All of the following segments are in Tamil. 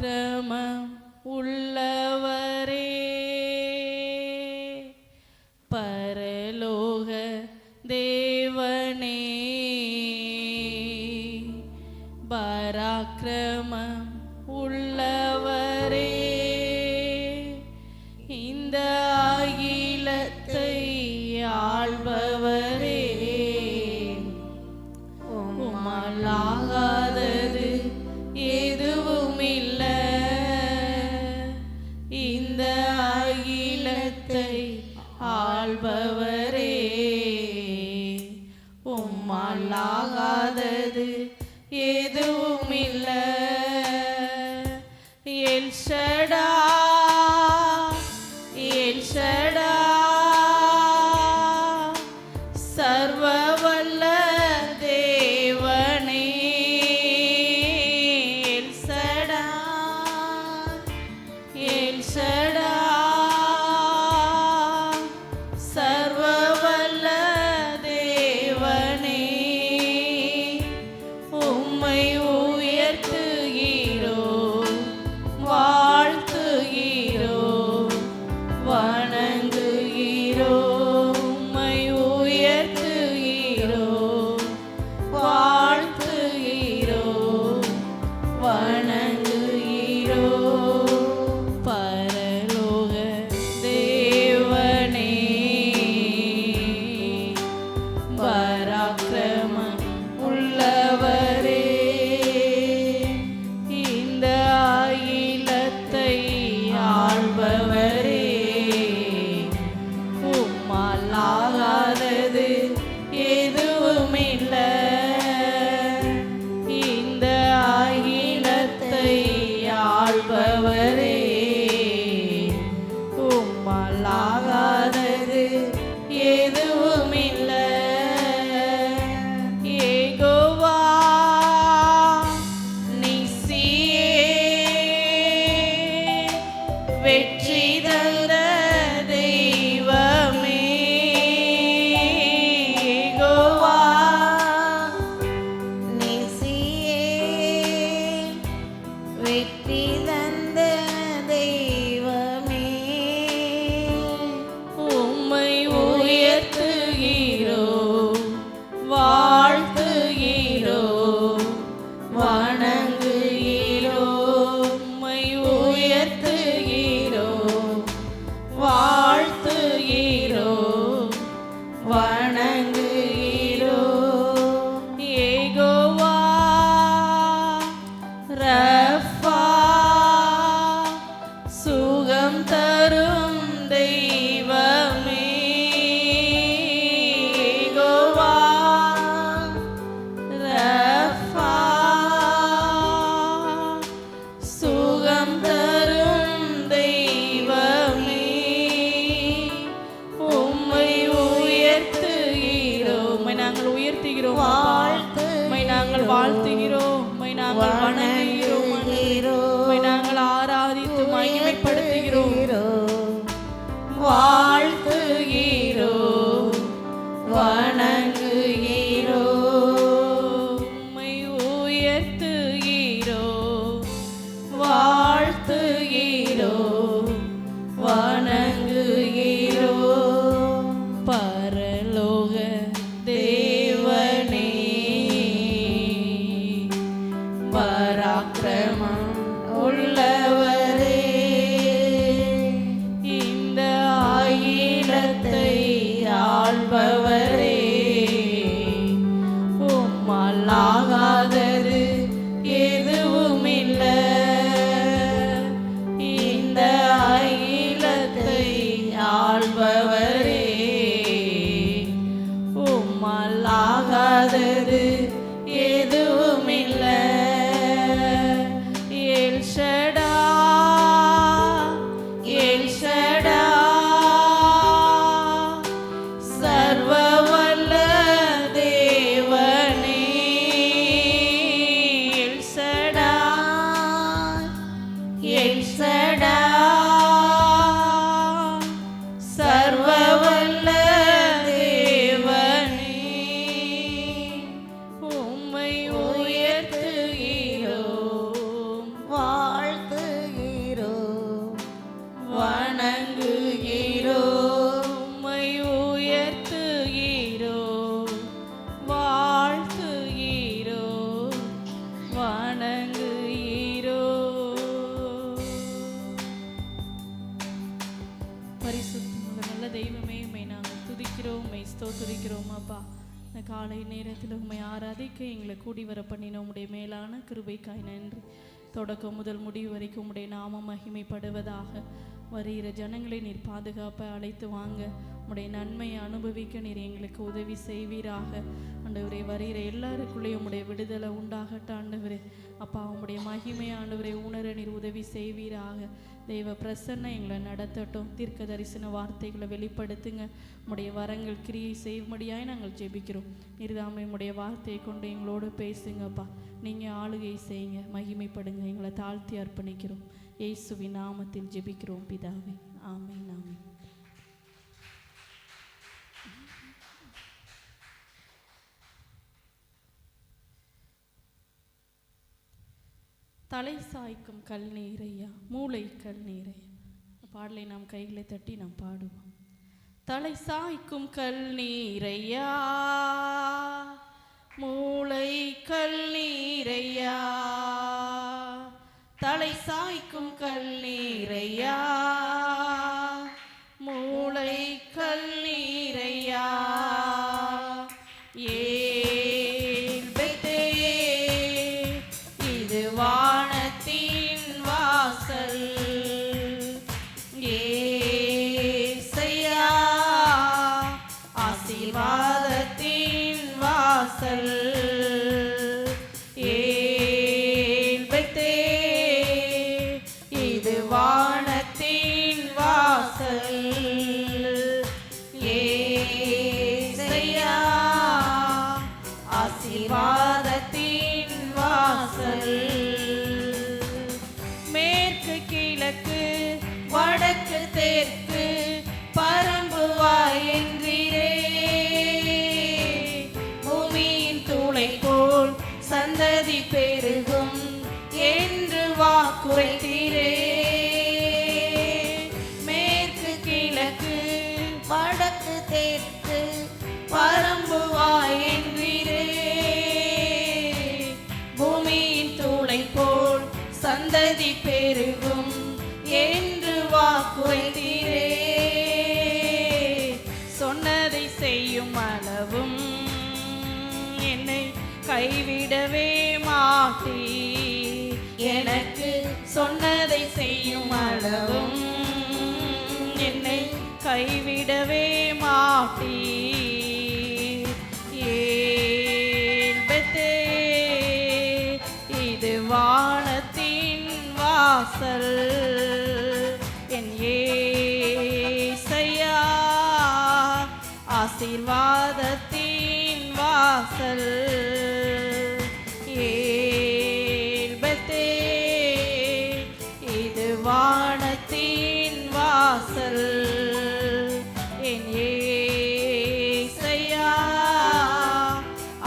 பராக்கிரமம் உள்ளவரே, பரலோக தேவனே, பராக்கிரமம் உள்ளவரே, இந்த அகிலத்தை ஆள்பவரே, உம்மாலாகாதது எதுவும் இல்லை. இந்த அகிலத்தை ஆள்பவரே, உம்மாலாகாதது எதுவும் இல்லை. எல் ஷடாய், எல் ஷடாய், சர்வ வல்ல தேவனே, எல் ஷடாய், எல் ஷடாய், சர்வ வல்ல தேவனே, உம்மை உயர்த்துகிறோம், வாழ்த்துகிறோம், வணங்குகிறோம். உம்மை உயர்த்துகிறோம், வாழ்த்துகிறோம், வணங்குகிறோம். பரலோக தேவனே, பராக்கிரமம் உள்ளவரே, இந்த அகிலத்தை ஆள்பவரே, உம்மாலாகாதது எதுவும் இல்லை. இந்த அகிலத்தை ஆள்பவரே, உம்மாலாகாதது எதுவும் இல்லை. யெகோவா நிசியே, வெற்றி தந்த தெய்வமே, யெகோவா நிசியே, வெற்றி தந்த தெய்வமே, உம்மை உயர்த்துகிறோம், வாழ்த்துகிறோம், வணங்குகிறோம். உம்மை உயர்த்துகிறோம், வாழ்த்துகிறோம், வணங்குகிறோம். யெகோவா ரஃபா, ஸ்தோத்திரிக்கிறோம் அப்பா. இந்த காலை நேரத்தில் உம்மை ஆராதிக்க எங்களை கூடி வர பண்ணின உம்முடைய மேலான கிருபைக்காய் நன்றி. தொடக்கம் முதல் முடிவு வரைக்கும் உம்முடைய நாமம் மகிமைப்படுவதாக. வருகிற ஜனங்களை நீர் பாதுகாப்ப அழைத்து வாங்க, உம்முடைய நன்மையை அனுபவிக்க நீர் எங்களுக்கு உதவி செய்வீராக. ஆண்டவரே, வருகிற எல்லாருக்குள்ளேயும் உம்முடைய விடுதலை உண்டாகட்ட ஆண்டவரே. அப்பா, உம்முடைய மகிமை ஆண்டவரை உணர நீர் உதவி செய்வீராக. தெய்வ பிரசன்ன எங்களை நடத்தட்டும். தீர்க்க தரிசன வார்த்தைகளை வெளிப்படுத்துங்க. உம்முடைய வரங்கள் கிரியை செய்யும்படியாய் நாங்கள் ஜெபிக்கிறோம். நீர்தாமே உம்முடைய வார்த்தையை கொண்டு எங்களோடு பேசுங்கப்பா. நீங்கள் ஆளுகை செய்யுங்க, மகிமைப்படுங்க. எங்களை தாழ்த்தி அர்ப்பணிக்கிறோம். இயேசுவின் நாமத்தில் ஜெபிக்கிறோம் பிதாவே, ஆமென், ஆமென். தலை சாய்க்கும் கல் நீரையா, மூளை கல் நீரையா. பாடலை நாம் கைகளை தட்டி நாம் பாடுவோம். தலை சாய்க்கும் கல் நீரையா, மூளை கல் நீரையா, தலை சாய்க்கும் கல் நீரையா, மூளை கல் நீரையா. இது வானத்தின் வாசல், ஏசையா ஆசீர்வாதத்தின் வாசல். இது வானத்தின் வாசல், ஏசையா ஆசீர்வாதத்தின் வாசல். மேற்கு கிழக்கு வடக்கு தெற்கு பரம்புவாய் என்றீரே. பூமியின் தூளை போல் சந்ததி பெருகும் என்று வாக்குரைத்தீரே. மேற்கு கிழக்கு வடக்கு தெற்கு பரம்புவாய் என்றீரே. பூமியின் தூளை போல் சந்ததி பெருகும் என்று வாக்குரைத்தீரே. சொன்னதை செய்யும் அளவும் என்னை கைவிடவே மாட்டீ. எனக்கு சொன்னதை செய்யும் அளவும் என்னை கைவிடவே மாட்டீ. இது வானத்தின் வாசல், என் ஏசையா ஆசீர்வாதத்தின் வாசல். இது வானத்தின் வாசல், என் ஏசையா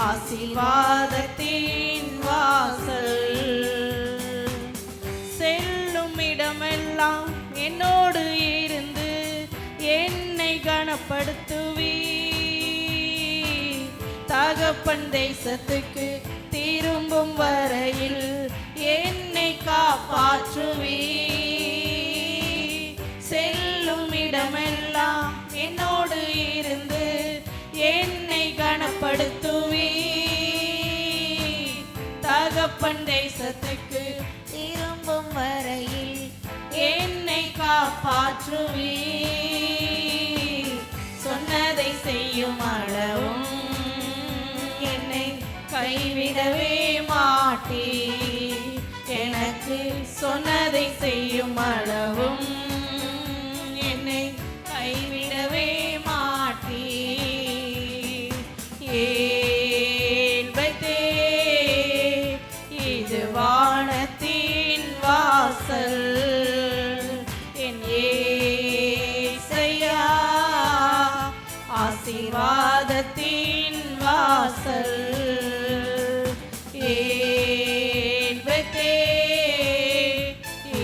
ஆசீர்வாதத்தின் வாசல். செல்லும் இடமெல்லாம் என்னோடு இருந்து என்னை கனப்படுத்துவீ. தகப்பன் தேசத்துக்கு திரும்பும் வரையில் என்னை காப்பாற்றுவீ. செல்லும் இடமெல்லாம் என்னோடு இருந்து என்னை கனப்படுத்துவீ. தகப்பன் தேசத்துக்கு திரும்பும் வரையில் என்னை காப்பாற்றுவீ. சொன்னதை செய்யும் அளவும் என்னை கைவிடவே மாட்டீ. எனக்கு சொன்னதை செய்யும் அளவும் என்னை கைவிடவே மாட்டீ. இது வானத்தின் வாசல், என் ஏசையா ஆசீர்வாதத்தின் வாசல்.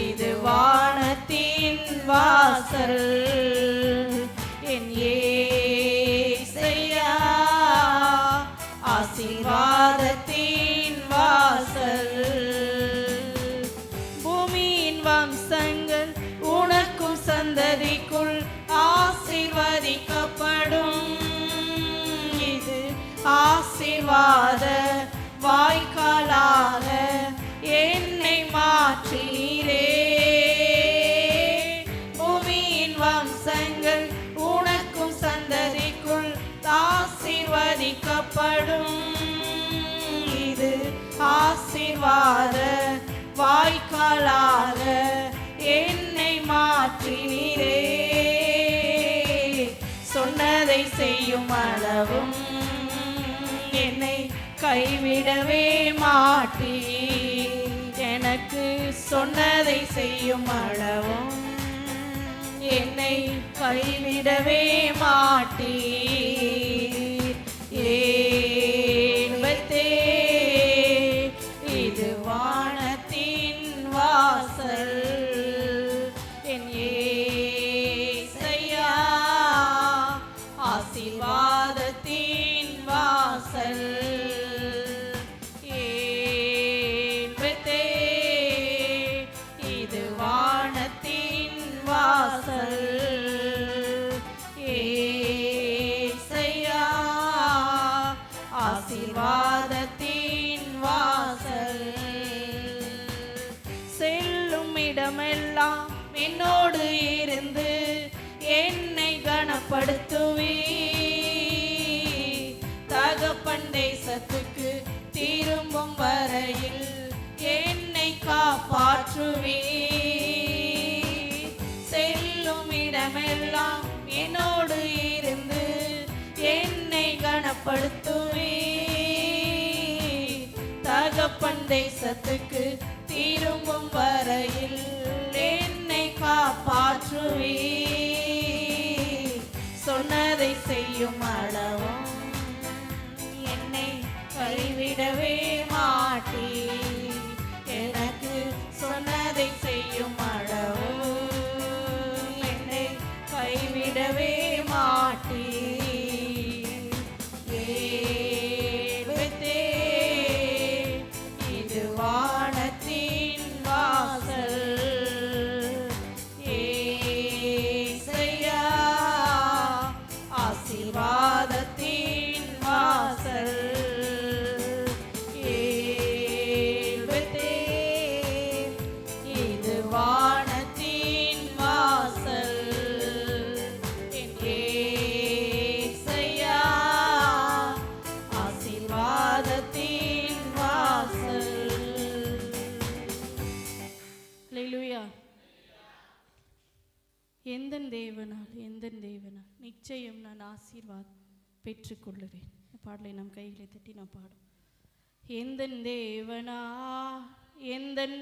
இது வானத்தின் வாசல், என் ஏசையா ஆசீர்வாதத்தின் வாசல். பூமியின் வம்சங்கள் உனக்கும் சந்ததிக்குள் ஆசீர்வதிக்கப்படும். ஆசீர்வாத வாய்க்காலாக என்னை மாற்றினீரே. பூமியின் வம்சங்கள் உனக்கும் சந்ததிக்குள் ஆசீர்வதிக்கப்படும். இது ஆசீர்வாத வாய்க்காலாக என்னை மாற்றினீரே. சொன்னதை செய்யும் அளவும் என்னை கைவிடவே மாட்டீர். எனக்கு சொன்னதை செய்யும் அளவும் என்னை கைவிடவே மாட்டீர். ஏன்பத்தே இது வானத்தின் வாசல், என் ஏசையா ஆசீர்வாதத்தின் வாசல். ஏன்பத்தே இது வானத்தின் வாசல், ஏசையா ஆசீர்வாதத்தின் வாசல். செல்லும் இடமெல்லாம் என்னோடு இருந்து என்னை கனப்படுத்துவே. தகப்பன் தேசத்துக்கு திரும்பும் வரையில் என்னை காப்பாற்றுவே. செல்லும் இடமெல்லாம் என்னோடு இருந்து என்னை கனப்படுத்துவே. தகப்பன் தேசத்துக்கு திரும்பும் வரையில் என்னை காப்பாற்றுவே. சொன்னதை செய்யும் அளவும் என்னை கைவிடவே மாட்டீர். எனக்கு சொன்னதை செய்யும் அளவும் என்னை கைவிடவே மாட்டீர். ஏன்பத்தே இது வானத்தின் வாசல், ஏசையா ஆசீர்வாதத்தின் வாசல். ஏன்பத்தே இது வானத்தின் வாசல், என் ஏசையா ஆசீர்வாதத்தின் வாசல். அல்லேலூயா. எந்தன் தேவனால் நிச்சயம் நான் ஆசீர்வாதம் பெற்றுக்கொள்ளுவேன். பாடலை நம் கைகளை தட்டி நாம் பாடும். எந்தன்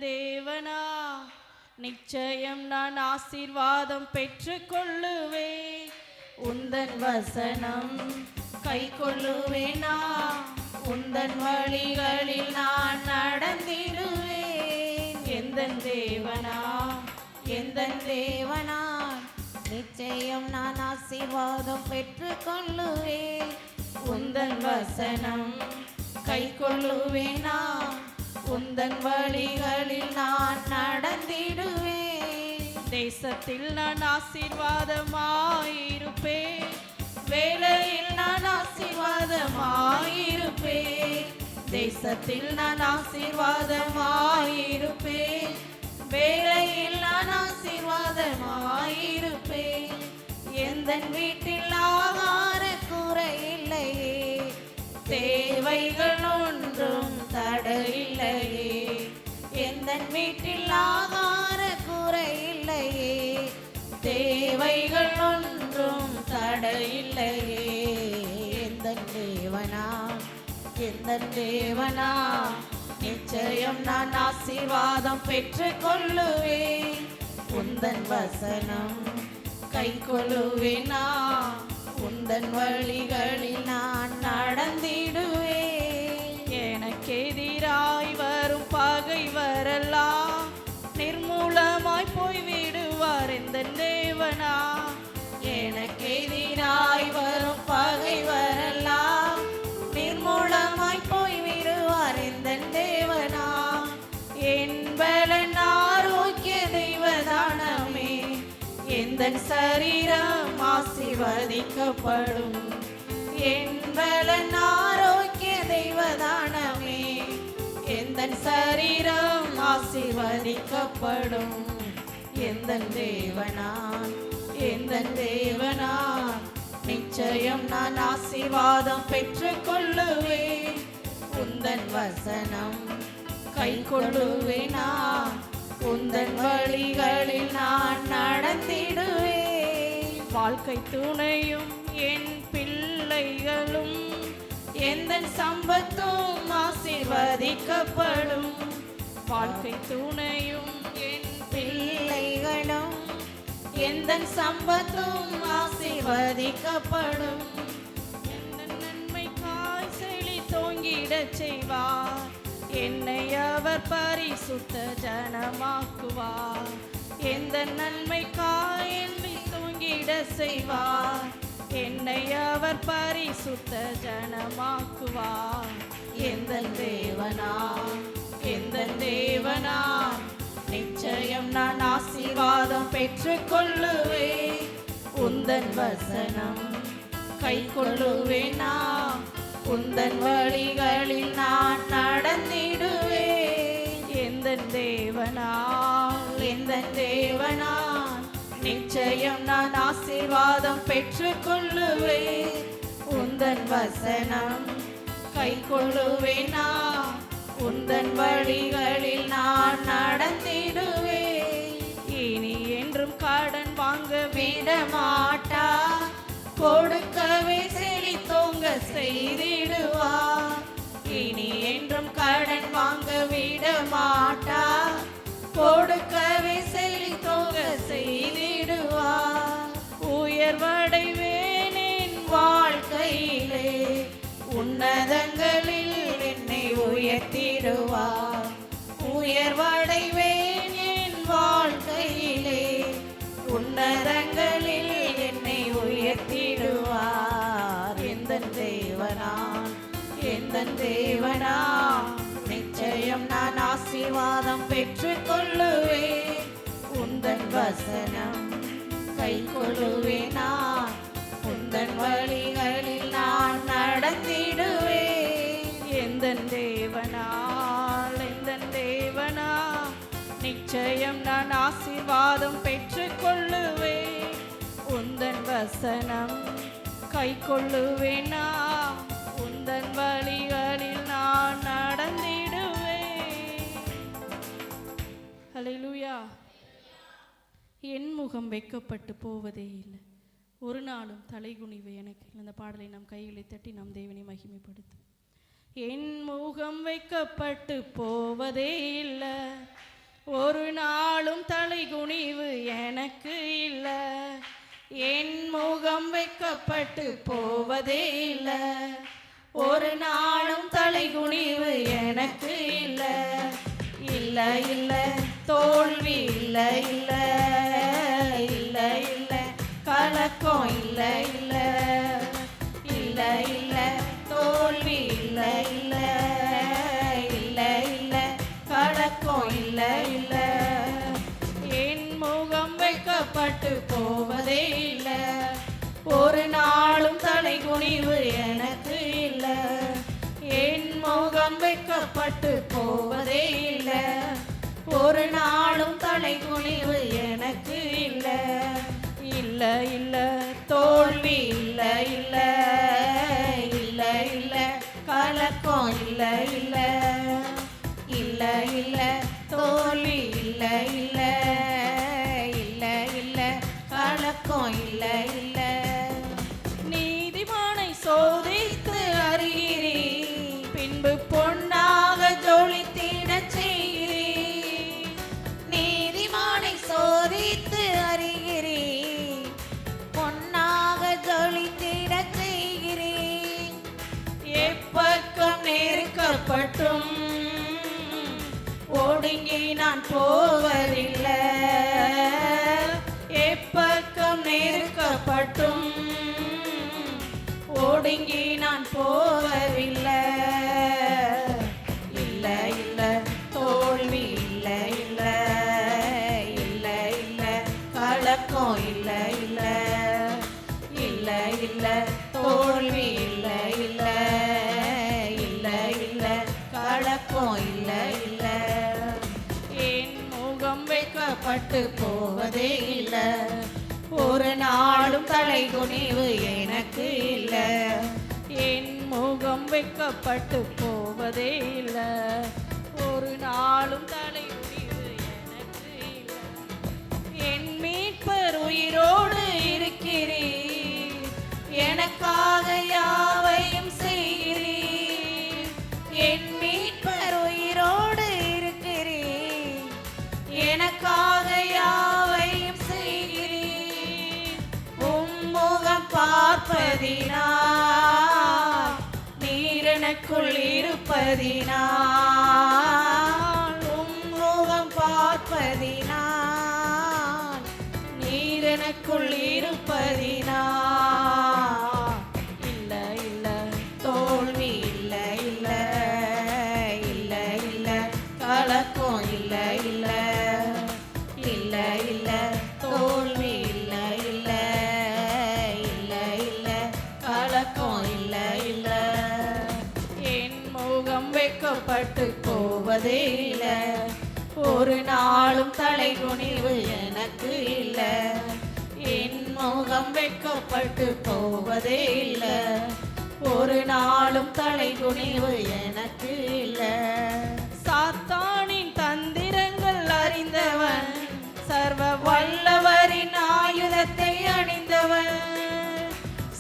தேவனா நிச்சயம் நான் ஆசீர்வாதம் பெற்றுக்கொள்ளுவேன். உந்தன் வசனம் கை கொள்ளுவேனா, உந்தன் வழிகளில் நான் நடந்திடுவேன். எந்தன் தேவனா நிச்சயம் நான் ஆசீர்வாதம் பெற்றுக்கொள்ளுவேன். உந்தன் வசனம் கை கொள்ளுவேனா, உந்தன் வழிகளில் நான் நடந்திடுவேன். தேசத்தில் நான் ஆசீர்வாதமாயிருப்பேன், வேளையில் நான் ஆசீர்வாதமாயிருப்பேன். தேசத்தில் நான் ஆசீர்வாதமாயிருப்பேன், வேளையில் நான் ஆசீர்வாதமாயிருப்பேன். எந்தன் வீட்டில் ஆகார குறையில்லையே, தேவைகள் ஒன்றும் தடையில்லையே. எந்தன் வீட்டில் ஆகார குறையில்லையே, தேவைகள் ஒன்றும் தடையில்லையே. எந்தன் தேவனா நிச்சயம் நான் ஆசீர்வாதம் பெற்றுக்கொள்ளுவேன். உந்தன் வசனம் கை கொள்ளுவேனா, உந்தன் வழிகளில் நான் நடந்திடுவேன். எனக்கு எதிராய் வரும் பகைவரெல்லாம் நிர்மூலமாய் போய்விடுவார் எந்தன் தேவனா. எனக்கு எதிராய் வரும் பகைவரெல்லாம் நிர்மூலமாய் போய்விடுவார் எந்தன் தேவனா. என் பலன் ஆரோக்கிய தெய்வதானமே, எந்தன் சரீரம் ஆசீர்வதிக்கப்படும். என் பலன் ஆரோக்கிய எந்தன் சரீரம் ஆசீர்வதிக்கப்படும். எந்தன் தேவனான் எந்தன் தேவனான் நிச்சயம் நான் ஆசீர்வாதம் பெற்றுக் கொள்ளுவேன். உந்தன் வசனம் கை கொள்ளுவேனா, உந்தன் வழிகளில் நான் நடந்திடுவேன். வாழ்க்கை துணையும் என் பிள்ளைகளும் எந்தன் சம்பத்தும் ஆசீர்வதிக்கப்படும். வாழ்க்கை துணையும் என் பிள்ளைகளும் எந்தன் சம்பத்தும் ஆசீர்வதிக்கப்படும். எந்த நன்மைக்காய் செழித்தோங்கிடச் செய்வார். என்னை அவர் பரிசுத்த ஜனமாக்குவார். எந்த நன்மைக்காய் என்னை தோங்கிட செய்வார். என்னை அவர் பரிசுத்த ஜனமாக்குவார். எந்தன் தேவனாம் எந்தன் தேவனாம் நிச்சயம் நான் ஆசீர்வாதம் பெற்றுக் கொள்ளுவேன். உந்தன் வசனம் கை கொள்ளுவேனா, உந்தன் வழிகளில் நான் நடந்திடுவேன். எந்தன் எந்தன் தேவனான் நிச்சயம் நான் ஆசீர்வாதம் பெற்றுக் கொள்ளுவேன். உந்தன் வசனம் கை கொள்ளுவேனா, உந்தன் வழிகளில் நான் நடந்திடுவேன். இனி என்றும் கடன் வாங்க விட மாட்டா, கொடுக்கவே செழித்தோங்க செய்திடுவார். இனி என்றும் கடன் வாங்க விட மாட்டா, கொடுக்கவே செழித்தோங்க செய்திடுவார். உயர்வடைவேன் என் வாழ்க்கையிலே உன்னதங்களில் என்னை உயர்த்திடுவார். உயர்வடைவேன் என் வாழ்க்கையிலே உன்னதங்களில் என்னை உயர்த்திடுவார். எந்தன் தேவனான் எந்தன் தேவனான் நிச்சயம் நான் ஆசீர்வாதம் பெற்றுக் கொள்ளுவேன். உந்தன் வசனம் கை கொள்ளுவேனா, உந்தன் வழிகளில் நான் நடந்திடுவேன். எந்தன் தேவனா நிச்சயம் நான் ஆசீர்வாதம் பெற்றுக் கொள்ளுவேன். உந்தன் வசனம் கை கொள்ளுவேனா, உந்தன் வழிகளில் நான் நடந்திடுவேன். ஹல்லேலூயா. என் முகம் வெட்கப்பட்டு போவதே இல்லை, ஒரு நாளும் தலைகுனிவு எனக்கு. இந்த பாடலை நாம் கைகளை தட்டி நாம் தேவனை மகிமைப்படுத்தும். என் முகம் வைக்கப்பட்டு போவதே இல்லை, ஒரு நாளும் தலைகுனிவு எனக்கு இல்லை. என் முகம் வைக்கப்பட்டு போவதே இல்லை, ஒரு நாளும் தலைகுனிவு எனக்கு இல்லை. இல்லை இல்லை தோல்வி இல்லை இல்லை இல்லை இல்லை கலக்கம் இல்லை இல்லை இல்லை இல்லை தோல்வி இல்லை இல்லை இல்லை இல்லை கலக்கம் இல்லை இல்லை. என் முகம் வைக்கப்பட்டு போவதே இல்லை, ஒரு நாளும் தலைகுனிவு எனக்கு இல்லை. என் முகம் வைக்கப்பட்டு போவதே இல்லை, ஒரு நாளும் தலைகுனிவு எனக்கு இல்லை. இல்லை இல்லை தோல்வி இல்லை இல்லை இல்லை இல்லை கலக்கம் இல்லை இல்லை இல்லை இல்லை தோல்வி இல்லை இல்லை இல்லை இல்லை கலக்கம் இல்லை இல்லை. நீதிமானை சோதித்து அறிகிறீர், பின்பு பொன்னாக ஜொலித்திடச் செய்கிறீர். நீதிமானை சோதித்து அறிகிறீர், பொன்னாக ஜொலித்திடச் செய்கிறீர். எப்பக்கம் நெருக்கப்பட்டும் ஒடுங்கி நான் போவதில்லை, எப்பக்கம் நெருக்கப்பட்டும் ஒடுங்கி நான் போவதில்லை. இல்லை இல்லை தோல்வி இல்லை இல்லை இல்லை இல்லை கலக்கம் இல்லை இல்லை இல்லை இல்லை தோல்வி இல்லை இல்லை இல்லை இல்லை கலக்கம் இல்லை வெட்கப்பட்டு போவதே இல்லை, ஒரு நாளும் தலை குனிவு எனக்கு இல்லை. என் முகம் வெட்கப்பட்டு போவதே இல்லை, ஒரு நாளும் தலை குனிவு எனக்கு இல்லை. என் மீட்பர் உயிரோடு இருக்கிறீர், எனக்காக யாவையும் செய்கிறீர். என் மீட்பர் உயிரோடு இருக்கிறீர், எனக்காக யாவையும் செய்கிறீர். உம்முகம் பார்ப்பதினால், நீர் எனக்குள் இருப்பதினால், உம்முகம் பார்ப்பதினால், நீர் எனக்குள் இருப்பதினால், இல்ல இல்ல தோல்வி இல்ல இல்ல இல்ல இல்ல, கலக்கம் இல்ல இல்ல இல்ல இல்ல, தோல்வி இல்ல இல்ல இல்ல இல்ல, கலக்கம் இல்ல இல்ல. என் முகம் வெட்கப்பட்டு போவதே இல்லை, ஒரு நாளும் தலை குனிவு எனக்கு இல்லை. என் முகம் வெட்கப்பட்டு போவதே இல்லை, ஒரு நாளும் தலை குனிவு எனக்கு இல்லை. சாத்தானின் தந்திரங்கள் அறிந்தவன், சர்வ வல்லவரின் ஆயுதத்தை அணிந்தவன்,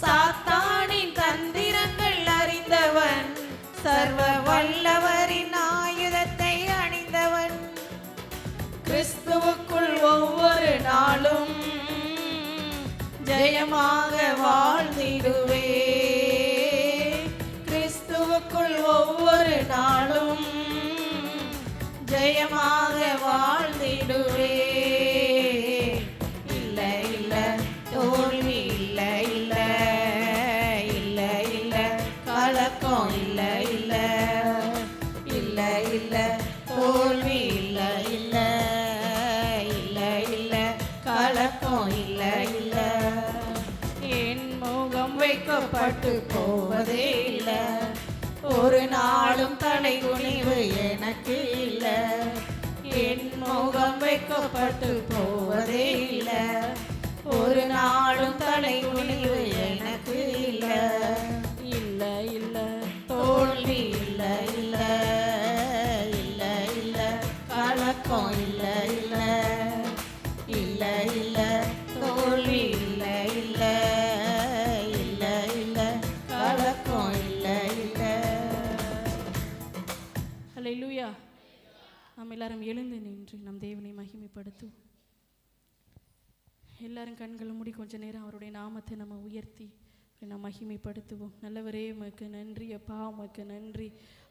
சாத்தானின் தந்திரங்கள் அறிந்தவன், சர்வ வல்லவரின் ஆயுதத்தை அணிந்தவன். கிறிஸ்துவுக்குள் ஒவ்வொரு நாளும் ஜெயமாக வாழ்ந்திடுவே, கிறிஸ்துவுக்குள் ஒவ்வொரு நாளும் ஜெயமாக வாழ்ந்திடுவே. இல்ல இல்ல, தோல்வி இல்ல இல்ல இல்ல இல்ல, கலக்கம் இல்ல இல்ல இல்ல இல்ல, தோல்வி இல்ல இல்ல இல்ல இல்ல, கலக்கம் இல்ல இல்ல. என் முகம் வெட்கப்பட்டு போவதே இல்லை, ஒரு நாளும் தலை குனிவு எனக்கு இல்லை. என் முகம் வெட்கப்பட்டு போவதே இல்லை, ஒரு நாளும் தலை குனிவு எனக்கு இல்லை. இல்ல இல்ல தோல்வி இல்ல இல்ல இல்ல இல்ல, கலக்கம் இல்ல இல்ல இல்ல இல்ல, தோல்வி இல்ல இல்ல இல்ல இல்ல, கலக்கம் இல்ல இல்ல. அல்லேலூயா. நாம் எல்லாரும் எழுந்து நின்று நம் தேவனை மகிமைப்படுத்துவோம். எல்லாரும் கண்களை மூடி கொஞ்ச நேரம் அவருடைய நாமத்தை நம்ம உயர்த்தி நாம் மகிமைப்படுத்துவோம். நல்லவரே உமக்கு நன்றி அப்பா, உமக்கு நன்றி.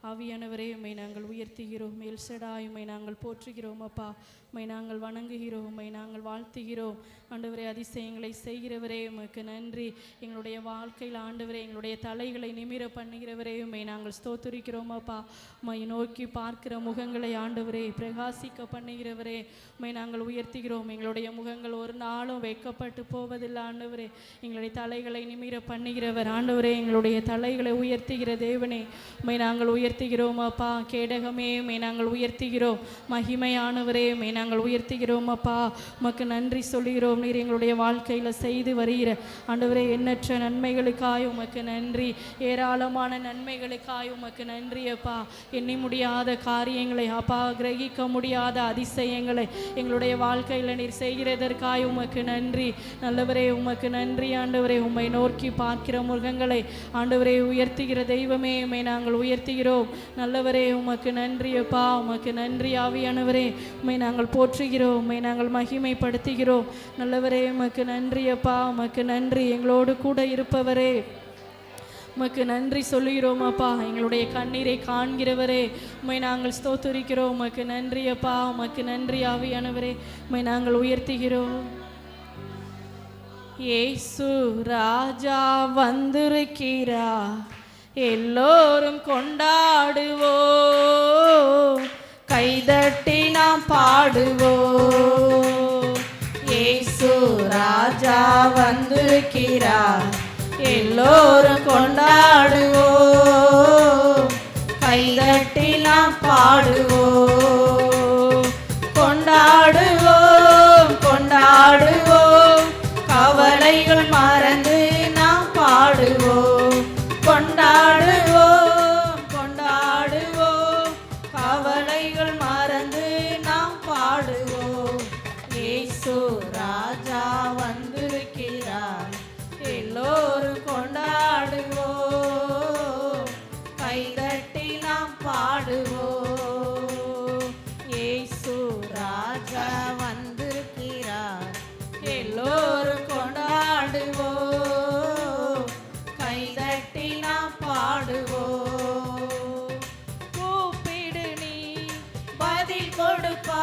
ஆவியானவரே உம்மை நாங்கள் உயர்த்துகிறோம். எல்சடாய் உம்மை நாங்கள் போற்றுகிறோம் அப்பா, உம்மை நாங்கள் வணங்குகிறோம், உம்மை நாங்கள் வாழ்த்துகிறோம். ஆண்டவரே அதிசயங்களை செய்கிறவரே உமக்கு நன்றி. எங்களுடைய வாழ்க்கையில் ஆண்டவரே எங்களுடைய தலைகளை நிமிர பண்ணுகிறவரே உம்மை நாங்கள் ஸ்தோத்திரிக்கிறோம் அப்பா. உம்மை நோக்கி பார்க்கிற முகங்களை ஆண்டவரே பிரகாசிக்க பண்ணுகிறவரே உம்மை நாங்கள் உயர்த்துகிறோம். எங்களுடைய முகங்கள் ஒரு நாளும் வெட்கப்பட்டு போவதில்லை ஆண்டவரே. எங்களுடைய தலைகளை நிமிர பண்ணுகிறவர் ஆண்டவரே, எங்களுடைய தலைகளை உயர்த்துகிற தேவனே உம்மை நாங்கள் உயர்த்துகிறோம் அப்பா. கேடகமே உம்மை நாங்கள் உயர்த்துகிறோம். மகிமையானவரே உம்மை நாங்கள் உயர்த்துகிறோம் அப்பா. உமக்கு நன்றி சொல்கிறோம். நீர் எங்களுடைய வாழ்க்கையில் செய்து வருகிற ஆண்டவரே எண்ணற்ற நன்மைகளுக்காய் உமக்கு நன்றி. ஏராளமான நன்மைகளுக்காய் உமக்கு நன்றி அப்பா. எண்ணி முடியாத காரியங்களை அப்பா, கிரகிக்க முடியாத அதிசயங்களை எங்களுடைய வாழ்க்கையில் நீர் செய்கிறதற்காய் உமக்கு நன்றி. நல்லவரே உமக்கு நன்றி ஆண்டவரே. உம்மை நோக்கி பார்க்கிற முகங்களை ஆண்டவரே உயர்த்துகிற தெய்வமே உம்மை நாங்கள் உயர்த்துகிறோம். நல்லவரே உமக்கு நன்றி அப்பா, உமக்கு நன்றி ஆவியானவரே. உம்மை நாங்கள் போற்றுகிறோம், உம்மை நாங்கள் மகிமைப்படுத்துகிறோம். நல்லவரே உமக்கு நன்றி அப்பா, உமக்கு நன்றி. எங்களோடு கூட இருப்பவரே உமக்கு நன்றி சொல்லுகிறோம் அப்பா. எங்களுடைய கண்ணீரை காண்கிறவரே உம்மை நாங்கள் ஸ்தோத்திரிக்கிறோம். உமக்கு நன்றி அப்பா, உமக்கு நன்றி ஆவியானவரே. உம்மை நாங்கள் உயர்த்துகிறோம். இயேசு ராஜா வந்திருக்கிறார், எல்லோரும் கொண்டாடுவோம், கைதட்டி நாம் பாடுவோம். இயேசு ராஜா வந்திருக்கிறார், எல்லோரும் கொண்டாடுவோம், கைதட்டி நாம் பாடுவோம், கொண்டாடுவோம். இயேசு ராஜா வந்திருக்கிறார். எல்லோரும் கொண்டாடுவோம், கைதட்டி நாம் பாடுவோம். இயேசு ராஜா வந்திருக்கிறார். எல்லோரும் கொண்டாடுவோம், கைதட்டி நாம் பாடுவோம். கூப்பிடு நீ பதில் கொடுப்பா,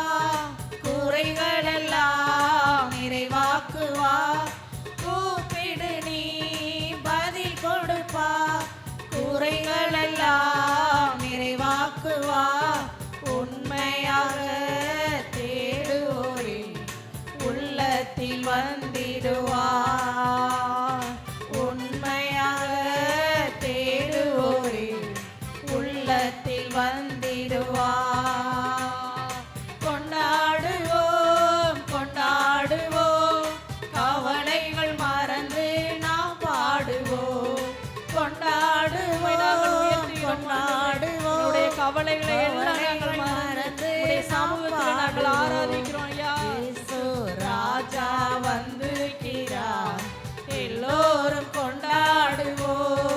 குறைகளெல்லாம் நிறைவாக்குவா. கூப்பிடு நீ பதில் கொடுப்பா, குறைகளெல்லாம் நிறைவாக்குவா. உண்மையாக தேடுவோரே உள்ளத்தில் வந்திடுவா. உண்மையாக தேடுவோரே உள்ளத்தில் வந்திடுவா. கொண்டாடுவோம் கொண்டாடுவோம், கவலைகள் மறந்து நாம் பாடுவோம். கொண்டாடுவோம் கொண்டாடுவோம், கவலைகளை எல்லாம் நாங்கள் மறந்து உம்முடைய சமூகத்தில் நாங்கள் ஆராதிக்கிறோம் ஐயா. இயேசு ராஜா வந்திருக்கிறார். எல்லோரும் கொண்டாடுவோம்,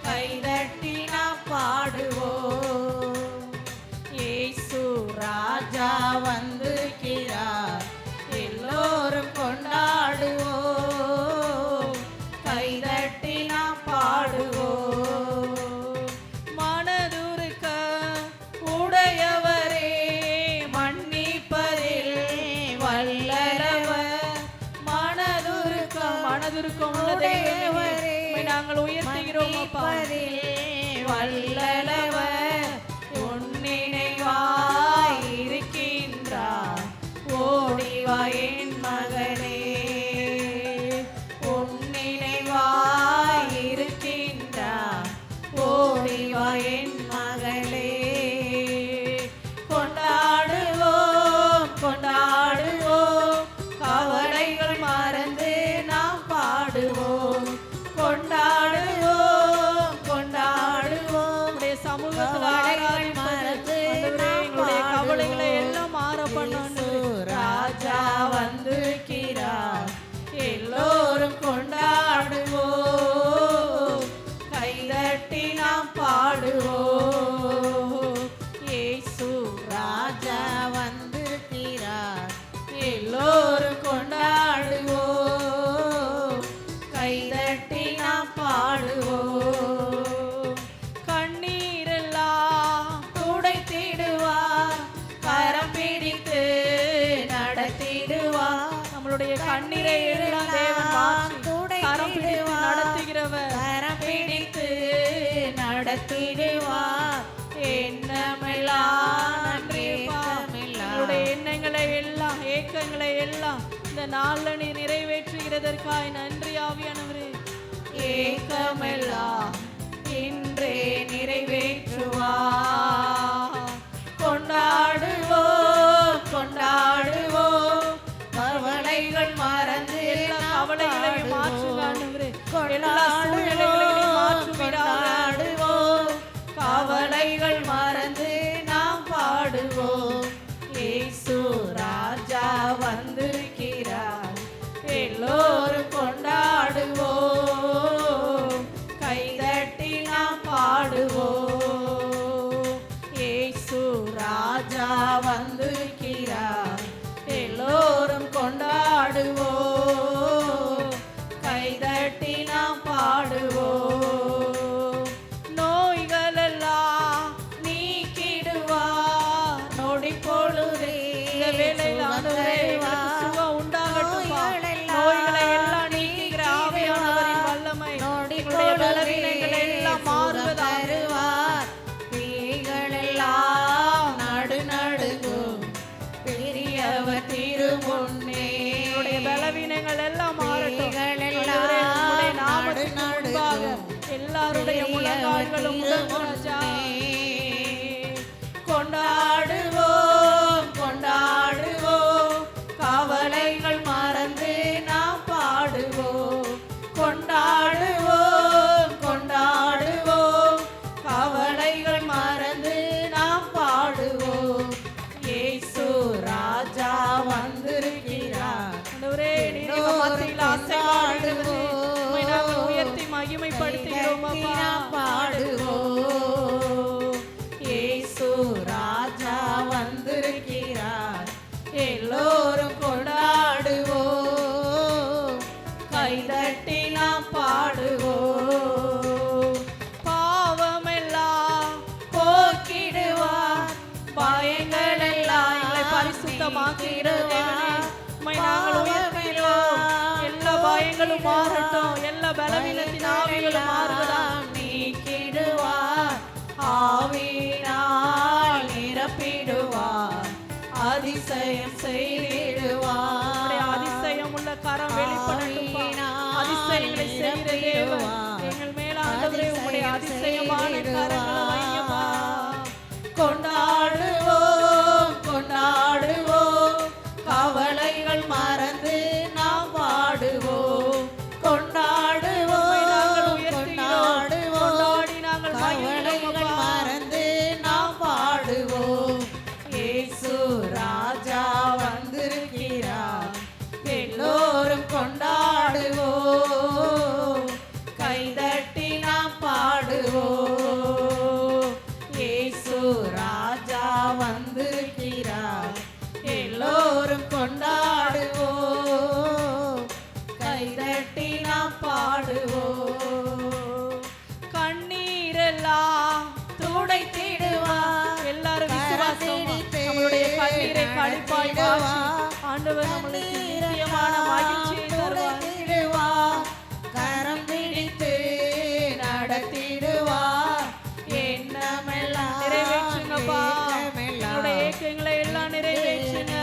கைதட்டி நாம் பாடுவோம். இயேசு ராஜா வந்திருக்கிறார். எல்லோரும் கொண்டாடுவோம், கைதட்டி நாம் பாடுவோம். மனதுருக்க உடையவரே மன்னிப்பதில் வல்லரவர். மனதுருக்கம் உள்ள தெய்வமே, உம்மை நாங்கள் உயர்த்துகிறோம் அப்பா. வல்லரவர் உன்னினைவாய் இருக்கின்றார். ஓடிவா என் மகனே, உன்னினைவாய் இருக்கின்றார். ஓடிவா என் மகளே. கொண்டாடுவோம் கொண்டாடுவோம், கவலைகள் மறந்து நாம் பாடுவோம். கொண்டாடுவோம் கொண்டாடுவோம், உம்முடைய சமூகத்தில் கவலைகள் மறந்து எங்களுடைய கவலைகளை எல்லாம் மாற பண்ணணும். ராஜா வந்திருக்கிறார். எல்லோரும் கொண்டாடுவோம், கைதட்டி நாம் பாடுவோம். இயேசு ராஜா வந்திருக்கிறார். எல்லோரும் கொண்டாடுவோம், கைதட்டி நாம் பாடுவோம். கண்ணீரெல்லாம் துடைத்திடுவார், கரம் பிடித்து நடத்திடுவார். நம்மளுடைய கண்ணீரை எல்லாம் தேவன் மாற்றி கரம் பிடித்து நடத்துகிறவர். கரம் பிடித்து நடத்திடுவார். எண்ணமெல்லாம் நம்மளுடைய எண்ணங்களை எல்லாம் ஏக்கங்களை எல்லாம் இந்த நாள்ல நீ நிறைவேற்றுகிறதற்காய் நன்றி ஆவியானவரே. ஏக்கமெல்லாம் இன்றே நிறைவேற்றுவார். கொண்டாடுவோம் கொண்டாடுவோம், கவலைகள் மறந்து எல்லா கவலைகளையும் மாற்றுங்க ஆண்டவரே. எல்லா கொண்டாடுவோம் சூழ்நிலைகளையும் மாற்றுவீராக. கொண்டாடுவோம், கவலைகள் மறந்து நாம் பாடுவோம். இயேசு ராஜா வந்திருக்கிறார். எல்லோரும் கொண்டாடுவோம், கைதட்டி நாம் பாடுவோம். இயேசு ராஜா வந்திருக்கிறார். எல்லோரும் கொண்டாடுவோம், கைதட்டி நாம் பாடுவோம். நோய்களெல்லாம் நீக்கிடுவார். நொடி பொழுதே இந்த வேளையில் ஆண்டவரே எங்களுக்கு சுகம் உண்டாகட்டும்பா. நோய்களை எல்லாம் நீக்குகிற ஆவியானவரின் வல்லமை எங்களுடைய பலவீனங்களை எல்லாம் மாறுவதாக. பேய்களெல்லாம் நடுநடுங்கும் பெரியவர் திருமுன்னே. எங்களுடைய பலவீனங்கள் எல்லாம் மாறட்டும். பேய்களெல்லாம் ஆண்டவரே, உம்முடைய நாமத்துக்கு முன்பாக நடுநடுங்கும் எல்லாருடைய முழங்கால்களும் முடங்கும் ராஜா. கொண்டாடுவோம் கொண்டாடுவோம், கவலைகள் மறந்து நாம் பாடுவோம். கொண்டாடுவோம் கொண்டாடுவோம், கவலைகள் மறந்து நாம் பாடுவோம். இயேசு ராஜா வந்திருக்கிறார். ஆண்டவரே, நீர் எங்கள் மத்தியில் அசைவாடுகிறவரே, உம்மை நாங்கள் உயர்த்தி மகிமைப்படுத்துகிறோம் அப்பா. பாடுவோம், இயேசு ராஜா வந்திருக்கிறார். எல்லோரும் கொண்டாடுவோம், கைதட்டி நாம் பாடுவோம். பாவமெல்லாம் போக்கிடுவார், பயங்கள் எல்லாம் எங்களை பரிசுத்தமாக்குகிற தேவனே, உம்மை நாங்கள் உயர்த்துகிறோம். எல்லா பயங்களும் மாறட்டும், எல்லா பலவீனத்தின் ஆவிகளும் மாறுவதாக நீக்கிடுவார், ஆவியினால் நிரப்பிடுவார், அதிசயம் செய்திடுவார். அதிசயம் உள்ள கரம் வெளிப்படட்டும். அதிசயங்களை செய்கிற தேவன் எங்கள் மேல ஆண்டவரே, உம்முடைய அதிசயமான கரங்களை வையப்பா. கொண்டாடுவோம், கொண்டாடுவோம், கவலைகள் மறந்து நாம் பாடுவோம். கொண்டாடுவோம், கொண்டாடுவோம், கொண்டாடி நாங்கள் கவலைகள் மறந்து நாம் பாடுவோம். இயேசு ராஜா வந்திருக்கிறார். எல்லோரும் கொண்டாடுவோம், கைதட்டி நாம் பாடுவோம். இயேசு ராஜா வந்திருக்கிறார். எல்லோரும் கொண்டாடுவோம், கைதட்டி நாம் பாடுவோம். கண்ணீரெல்லாம் துடைத்திடுவார், எல்லாரும் விசுவாசம் நம்மளுடைய கண்ணீரை கழிப்பாய் மாற்றி ஆண்டவர் நம்மளுக்கு நித்தியமான மகிழ்ச்சியை தருவார். துடைத்திடுவார், கரம் பிடித்து நடத்திடுவார். எண்ணமெல்லாம் நிறைவேற்றுங்கப்பா, என்னுடைய ஏக்கங்களை எல்லாம் நிறைவேற்றுங்க.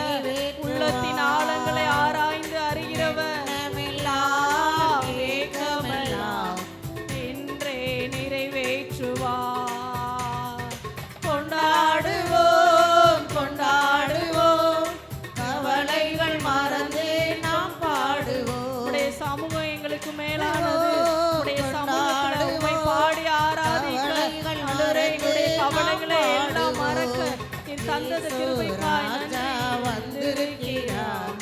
உள்ளத்தின் ஆழங்களை ஆராய்ந்து அறிகிறவர், ஏக்கமெல்லாம் என்றே நிறைவேற்றுவார். கொண்டாடுவோம், கொண்டாடுவோம், கவலைகள் மறந்து நாம் பாடுவோம். உடைய சமூகம் எங்களுக்கு மேலானது. உடைய சமூகத்தில் உம்மை பாடி ஆராதிக்க ஆண்டவரே, எங்களுடைய கவலைகளை எல்லாம் மறக்க நீர் தந்தது கிருபைக்காய் ராஜா நன்றி. வந்திருக்கிறார்.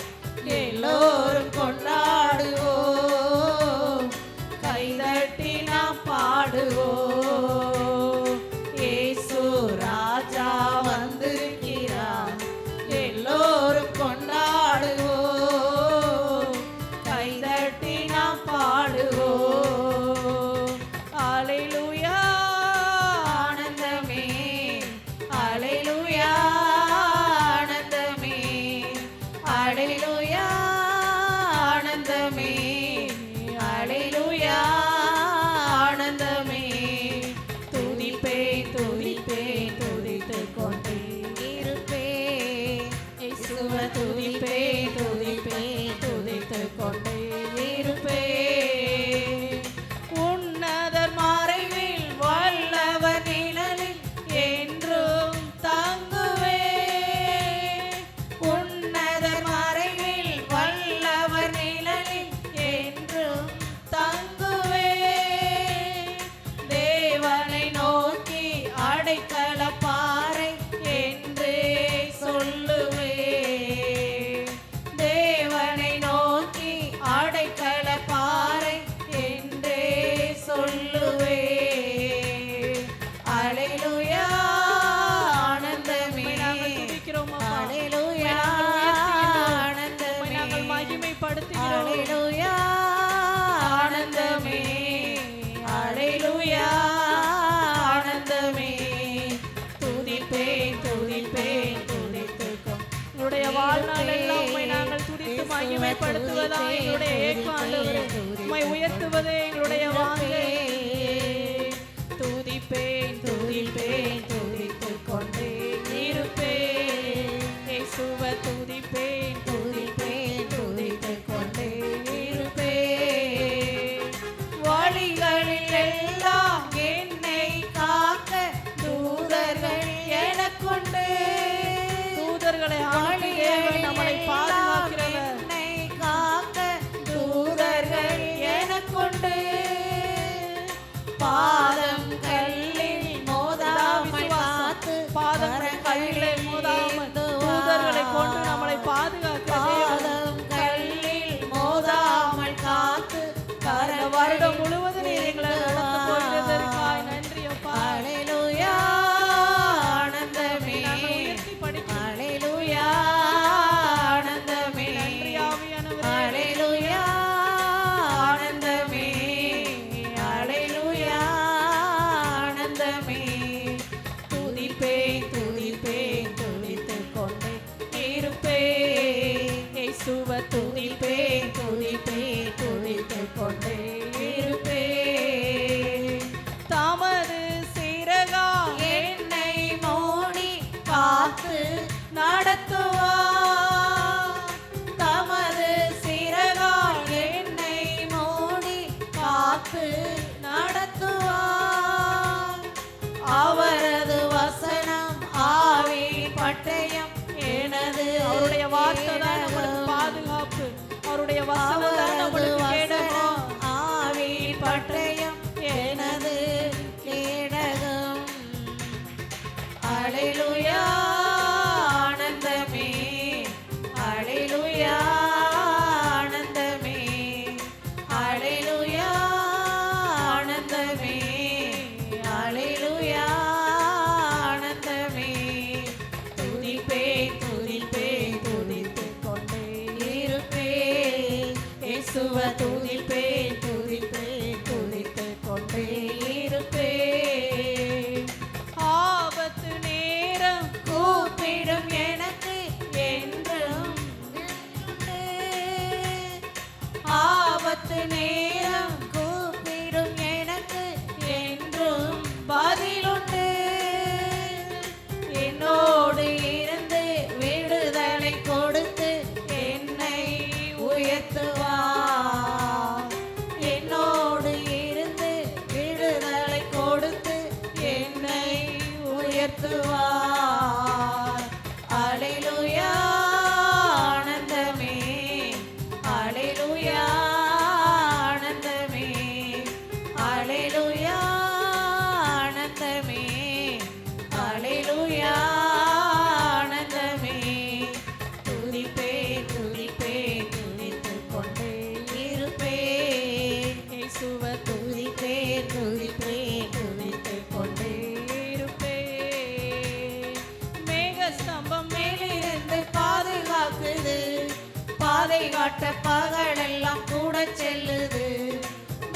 எல்லோரும் கொண்டாடுவோம், கைதட்டி நாம் பாடுவோம். இயேசு ராஜா வந்திருக்கிறார். எல்லோரும் கொண்டாடுவோம், கைதட்டி நாம் பாடுவோம். அல்லேலூயா, ஆனந்தமே, அல்லேலூயா, ஆனந்தமே, அல்லேலூயா, ஆனந்தமே, அல்லேலூயா, ஆனந்தமே. துதிப்பேன், துதிப்பேன், துதித்துக் கொண்டே இருப்பேன். இயேசுவை துதிப்பேன், துதிப்பேன், துதித்துக் கொண்டே இருப்பேன். உன்னதர் மறைவில் வல்லவர் நிழலில் என்றும் தங்குவேன். உன்னதர் மறைவில் வல்லவர் நிழலில் என்றும் தங்குவேன். தேவனை நோக்கி அடைக்கல பாறை என்றே சொல்லுவேன். தேவனை நோக்கி அடைக்கல பாறை என்றே சொல்லுவேன். அல்லேலூயா, ஆனந்தமே, நாங்கள் துதிக்கிறோம் அப்பா. அல்லேலூயா, உம்மை நாங்கள் மகிமைப்படுத்துகிறோம். அல்லேலூயா, ஆனந்தமே, அல்லேலூயா, ஆனந்தமே. துதிப்பேன், துதிப்பேன், துதித்துக்கும் எங்களுடைய வாழ்நாள் எல்லாம் உம்மை நாங்கள் துதித்து மகிமைப்படுத்துவதா எங்களுடைய ஏக்கம் ஆண்டவரே. உம்மை உயர்த்துவதே எங்களுடைய வாஞ்சை. துதிப்பேன், துதிப்பேன், துதித்துக் கொண்டே இருப்பேன். இயேசுவை துதிப்பேன், துதிப்பேன், துதித்துக் கொண்டே இருப்பேன். வழிகளில் எல்லாம் என்னை காக்க தூதர்கள் எனக்குண்டு. தூதர்களை ஆண்டு தேவன் நம்மளை பாதுகாக்கிறவர். என்னை காக்க தூதர்கள் எனக்குண்டு. பாதம் கல்லில் மோதாமல் காத்து பாதம் கல்லில் மோதாமல் தூதர்களை கொண்டு நம்மளை பாதுகாக்க இயேசுவை துதிப்பேன் துதிப்பேன் துதித்துக் கொண்டே இருப்பேன். தமது சிறகா என்னை மூடி காத்து நடத்துவார். தமது சிறகால் என்னை மூடி காத்து நடத்துவார். அவரது வசனம் ஆவி பட்டயம் எனது அவருடைய வார்த்தை தான் நம்மளுக்கு பாதுகாப்பு. அவருடைய வசனம் தான் நம்மளுக்கு கேடகம். ஆவி பட்டயம் எனது கேடகம். அல்லேலூயா ஆனந்தமே, அல்லேலூயா ஆனந்தமே, அல்லேலூயா ஆனந்தமே, அல்லேலூயா ஆனந்தமே. துதிப்பேன் துதிப்பேன் துதித்துக் கொண்டே இருப்பேன். இயேசுவை துதிப்பேன் துதிப்பேன் துதித்துக் கொண்டே இருப்பேன். ஆபத்து நேரம் கூப்பிடும் எனக்கு என்றும் உண்டு. ஆபத்து நேரம் கூப்பிடும் எனக்கு என்றும் பதிலுண்டு. என்னோடு இருந்து விடுதலை கொடுத்து என்னை உயர்த்துவார். என்னோடு இருந்து விடுதலை கொடுத்து என்னை உயர்த்துவார். அல்லேலூயா ஆனந்தமே, அல்லேலூயா ஆனந்தமே, அல்லேலூயா ஆனந்தமே, அல்லேலூயா ஆனந்தமே. துதிப்பேன் துதிப்பேன் துதித்துக் கொண்டே இருப்பேன். இயேசுவை துதிப்பேன் துதிப்பேன் துதித்துக் கொண்டே இருப்பேன். மேகஸ்தம்பம் மேலிருந்து பாதுகாக்குது, பாதை காட்ட பகலெல்லாம் கூட செல்லுது.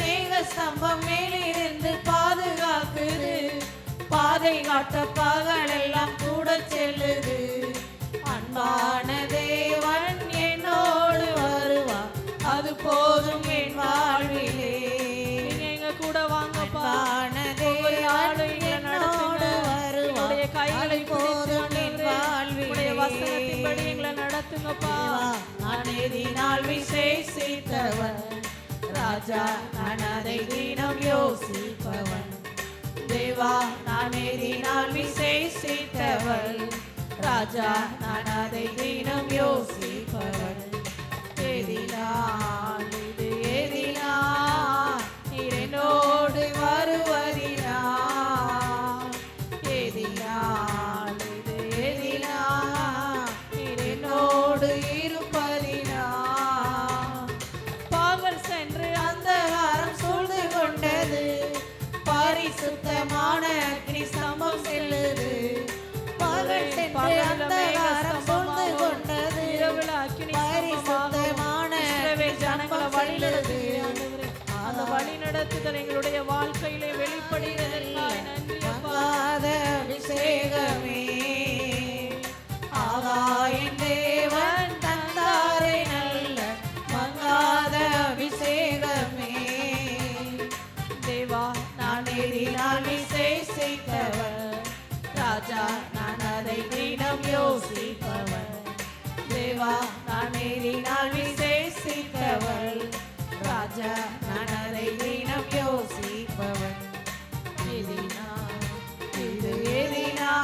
மேகஸ்தம்பம் மேலிருந்து பாதுகாக்குது, பாதை காட்ட பகலெல்லாம் கூட செல்லுது. அன்பான தேவன் என்னோடு வருவார், அது போதும் என் வாழ்விலே. நீங்க எங்க கூட வாங்கப்பா. அன்பான ஒவ்வொரு நாளும் தேவன் எங்களை என்னோடு நடத்துங்க. வருவார், உங்களுடைய கைகளை அது போதும் பிடித்து என் உங்களுடைய வாழ்விலே. வசனத்தின்படி எங்களை நடத்துங்கப்பா. நான் எதினால் விசேஷித்தவன் ராஜா, நான் அதை தினம் யோசிப்பவன். தேவா நான் எதினால் விசேஷித்தவன் ராஜா, நான் அதை தினம் யோசிப்பவன். எதினால் இது எதினால் நீர் என்னோடு வருவதினால். எதினால் இது எதினால் நீர் என்னோடு இருப்பதினால். பகல் சென்று அந்தகாரம் சூழ்ந்து கொண்டது, பரிசுத்தமான அக்னி ஸ்தம்பம் செல்லுது. பகல் சென்று அந்தகாரம் சூழ்ந்து கொண்டது, இரவுல அக்கினி பரிசுத்தமான இஸ்ரவேல் ஜனங்களை வழி செல்லுது. நடத்துகிறீர். அந்த வழி நடத்துதல் எங்களுடைய வாழ்க்கையிலே வெளிப்படுகிறதற்காக நன்றி அப்பா. மங்காத அபிஷேகமே, ஆகாயின் தேவன் தந்தாரே நல்ல மங்காத அபிஷேகமே. தேவா நான் எதினால் விசேஷித்தவன் ராஜா, நான் அதை தினம் யோசிப்பவன். தேவா நான் எதினால் விசேஷித்தவன் ராஜா, நான் அதை தினம் யோசிப்பவன். எதினா இது எதினா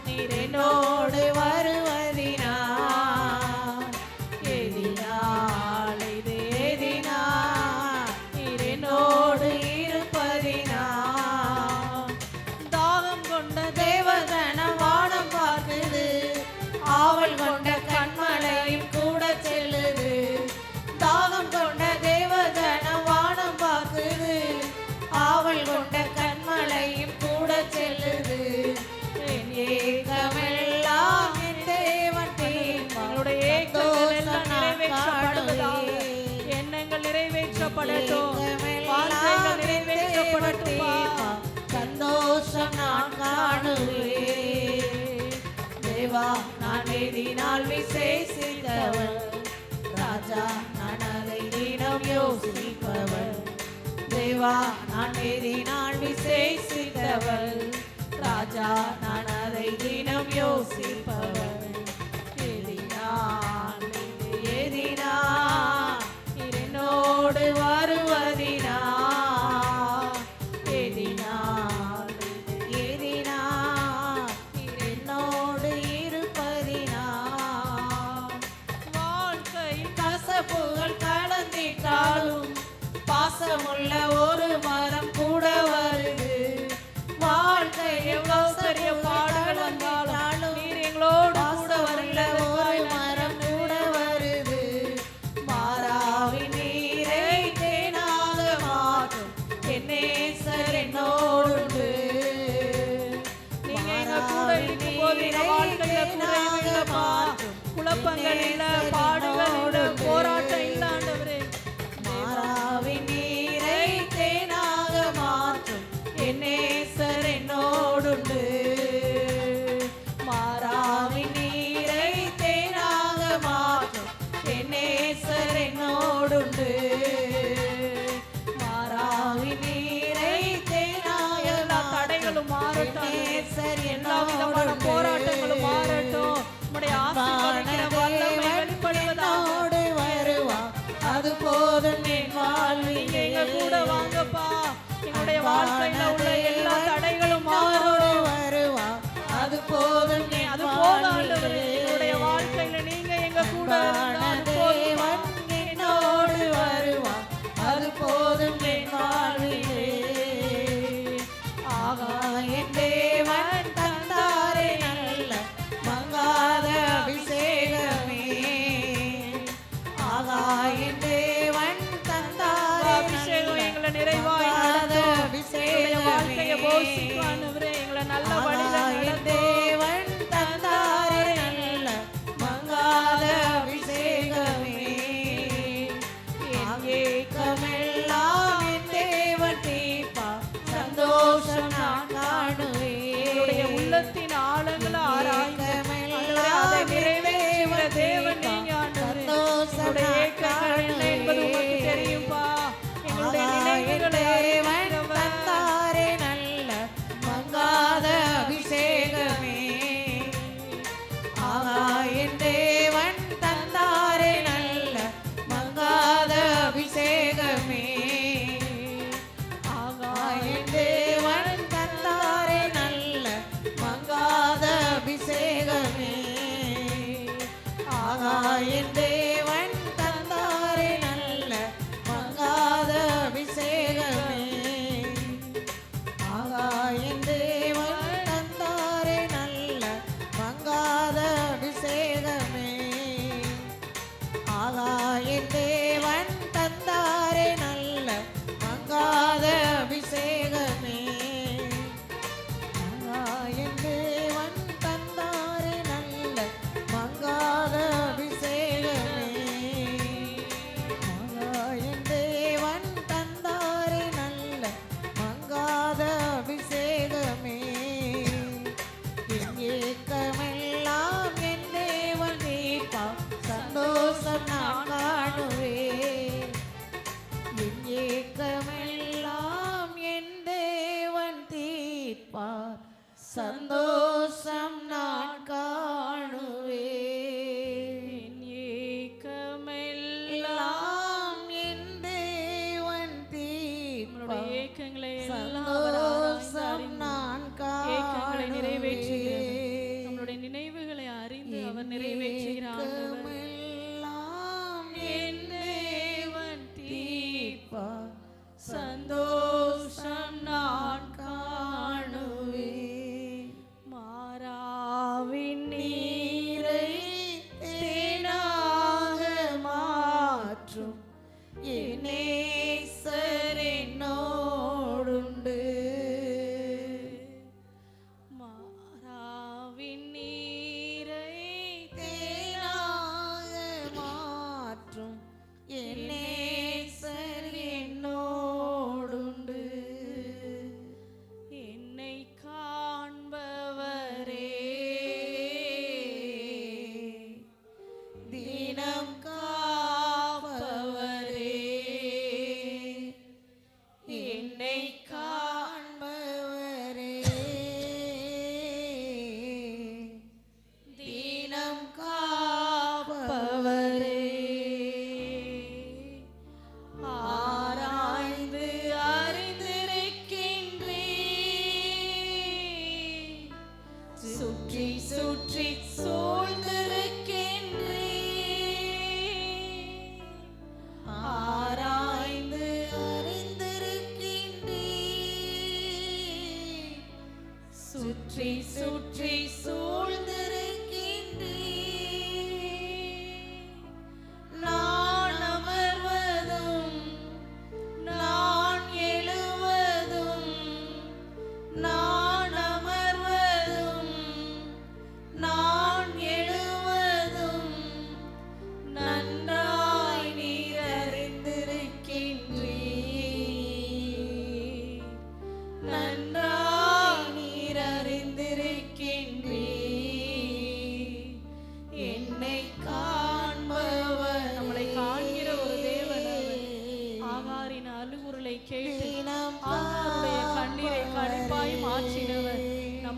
நீர் என்னோடு வருவதினா. எதினால் இது எதினா நீர் என்னோடு இருப்பதினா. தாகம் கொண்ட தேவதனம் வானம் பார்க்குது, ஆவல் கொண்ட கண்மலையும் கூட செல்லுது. தாகம் கொண்ட தேவதனம் வானம் பார்க்குது, ஆவல் கொண்ட கண்மலையும் கூட செல்லுது. என் ஏக்கமெல்லாம் என் தேவன் தீர்ப்பார். எங்களுடைய ஏக்கங்கள் எல்லாம் நிறைவேற்றப்படுவதாக. எண்ணங்கள் நிறைவேற்றப்படட்டும். வார்த்தைகள் நிறைவேற்றப்படட்டும்பா. சந்தோஷம் நான் காணுவேன். தேவா நான் எதினால் விசேஷித்தவன் நல்லவள். ராஜா நான் அதை தினம் யோசிப்பவள். எதினால் எதினால் என்னோடு வருவதினா, எதினால் எதினால் என்னோடு இருப்பதினா. வாழ்க்கை கசப்புகள் கலந்திட்டாலும் பாசமுள்ள ஒரு மரம் கூட வருது. வாழ்க்கையில் கௌசரிய பாடல் வந்தாலும் நீர் எங்களோடு கூட வரல ஒரு மரம் கூட வருது. மாறாவின் நீரை தேனாக மாற்றும் என் நேசர் என்னோடு. நீங்க எங்க கூட இருக்கும்போது எங்க வாழ்க்கையில குறைவு இல்லப்பா, குழப்பங்கள் இல்ல, பாடுகள் இல்ல, போராட்டம் இல்ல ஆண்டவரே. மாறாவின் நீரை தேனாக மாற்றும் என் நேசர் என்னோடுண்டு. மாறாவின் நீரை தேனாக மாற்றும் என் நேசர் என்னோடுண்டு. மாறாவின் நீரை தேனாக எல்லா தடைகளும் மாறட்டும், எல்லா விதமான போராட்டங்களும் மாறட்டும். உம்முடைய ஆசீர்வாதத்தின் வல்லமை வெளிப்படுவதாக. வருவான், அது போதும் என் வாழ்வில். நீங்க எங்க கூட வாங்கப்பா, எங்களுடைய வாழ்க்கையில உள்ள எல்லா தடைகளும் மாறும். வருவான், அது போதும் என் அது போதும் ஆண்டவரே. எங்களுடைய வாழ்க்கையில நீங்க எங்க கூட இருந்தா அது போதும். என்னோடு வருவான், அது போதும் என் வாழ்விலே. ஆகா என் தேவன் தந்தாரே நல்ல மங்காத அபிஷேகமே. ஆகா என் தேவன் தந்தாரே அபிஷேகம் எங்களை நிறைவாய் நடத்தும். எங்களுடைய வாழ்க்கையை போஷிக்கும் ஆண்டவரே. எங்களை நல்ல வழியில நடத்தும். தேவன் தந்தாரே நல்ல மங்காத அபிஷேகமே. என் ஏக்கமெல்லாம் என் தேவன் தீர்ப்பா, சந்தோஷம் நான் காணுவேன். எங்களுடைய உள்ளத்தின் ஆழங்களை ஆராய்ந்து ஆண்டவரே, அதை நிறைவேற்றுகிற தேவன் நீங்க ஆண்டவரே. எங்களுடைய ஏக்கங்கள் என்ன என்பது உங்களுக்கு தெரியும்பா. எங்களுடைய நினைவுகளை அறிந்தவர். தந்தாரே நல்ல மங்காத அபிஷேகமே. ஆகா என் தேவன் தந்தாரே நல்ல மங்காத அபிஷேகமே. ஆகா என் தேவன் தந்தாரே நல்ல மங்காத அபிஷேகமே. ஆகா என் தேவன் தந்தாரே நல்ல மங்காத அபிஷேகமே. ஆகா என் தேவன் தந்தாரே நல்ல மங்காத அபிஷேகமே. ஆகா என் தேவன் தந்தாரே நல்ல மங்காத அபிஷேகமே. ஆகா என் தேவன் தந்தாரே நல்ல மங்காத அபிஷேகமே. ஆகா என் தேவன் தந்தாரே நல்ல மங்காத அபிஷேகமே. என் ஏக்கமெல்லாம் என் தேவன் தீர்ப்பா, சந்தோஷம் நான் காணுவேன். என் ஏக்கமெல்லாம் என் தேவன் தீர்ப்பார், சந்தோஷம் நான் காணுவேன். என் ஏக்கமெல்லாம் எல்லாம் என் தேவன் நம்மளுடைய தீர்ப்பார், ஏக்கங்களை எல்லாம் அவர் ஆராய்ந்து சந்தோஷம் அறிந்து நான் ஏக்கங்களை நிறைவேற்றுகிறார். காணுவேன். நம்மளுடைய நினைவுகளை அறிந்து அவர் நிறைவேற்றுகிற ஆண்டவர். ஏக்கமெல்லாம் என் தேவன் தீர்ப்பார், சந்தோஷம் நான் காணுவேன்.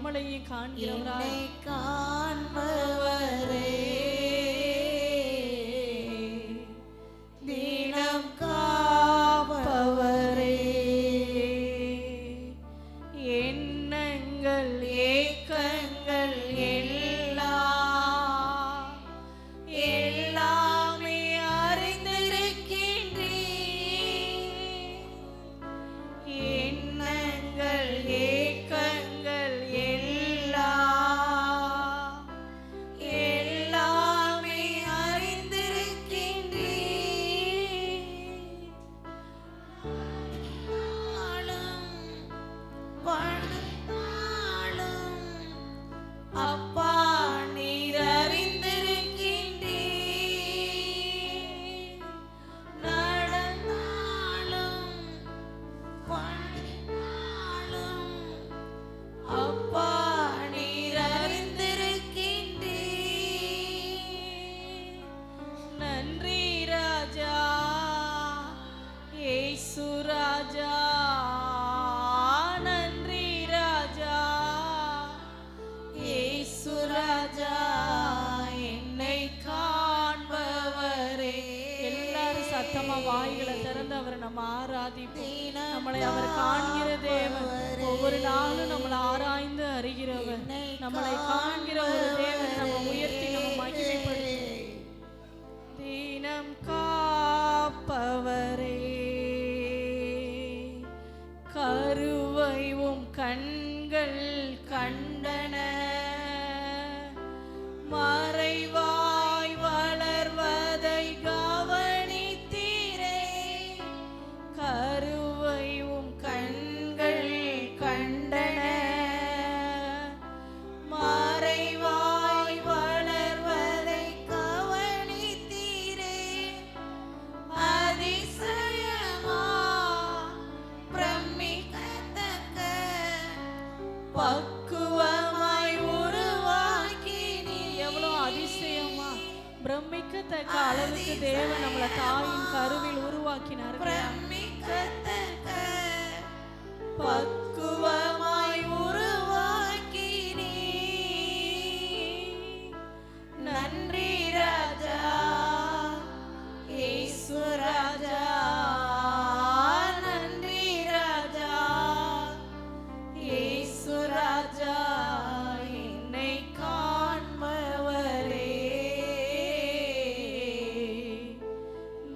நம்மளையும் காண்கிறவராய் என்னை காண்பவரே தினம் காப்பவரே எண்ணங்கள் ஏக்கங்கள் எல்லாமே அறிந்திருக்கின்றீர். எண்ணங்கள் ஏக்கங்கள் எல்லாமே அறிந்திருக்கின்றீர். நாளும் வாழ்நாளும் அப்பா நீர் அறிந்திருக்கின்றீர். நடந்தாலும் வாழ்நாளும் அப்பா நீர் அறிந்திருக்கின்றீர். நன்றி ராஜா இயேசு ராஜா, நன்றி ராஜா இயேசு ராஜா என்னை காண்பவரே. எல்லாரும் சத்தமா வாய்களை திறந்து அவரை நம்ம ஆராதிப்போம். நம்மளை அவர் காண்கிற தேவன், ஒவ்வொரு நாளும் நம்மளை ஆராய்ந்து அறிகிறவர், நம்மளை காண்கிற ஒரு தேவன். நம்ம உயர்த்தி நம்ம மகிமைப்படுத்தும். தினம் காப்பவரே கருவைவும் கண்கள் கண்டன, மறைவாய் வளர்வதை கவனித்தீரே. கருவைவும் கண்கள் கண்டன, மறைவாய் வளர்வதை கவனித்தீரே. அதிசயமா பிரமிக்கத்தக்க பக்குவமாய் உருவாக்கினீ. எவ்வளோ அதிசயமா பிரமிக்கத்தக்க அளவுக்கு தேவன் நம்மளை தாயின் கருவில் உருவாக்கினார். பிரமிக்கத்தக்க பக்குவமாய் உருவாக்கினீ. நன்றி ராஜா இயேசு ராஜா, நன்றி ராஜா இயேசு ராஜா என்னை காண்பவரே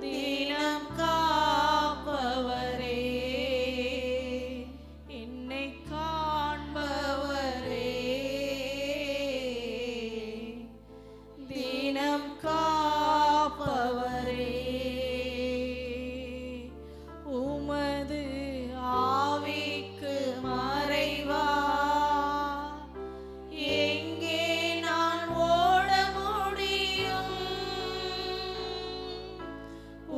தினம் காப்பவரே. என்னை காண்பவரே தினம் காப்பவரே. உமது ஆவிக்கு மறைவா எங்கே நான் ஓட முடியும்?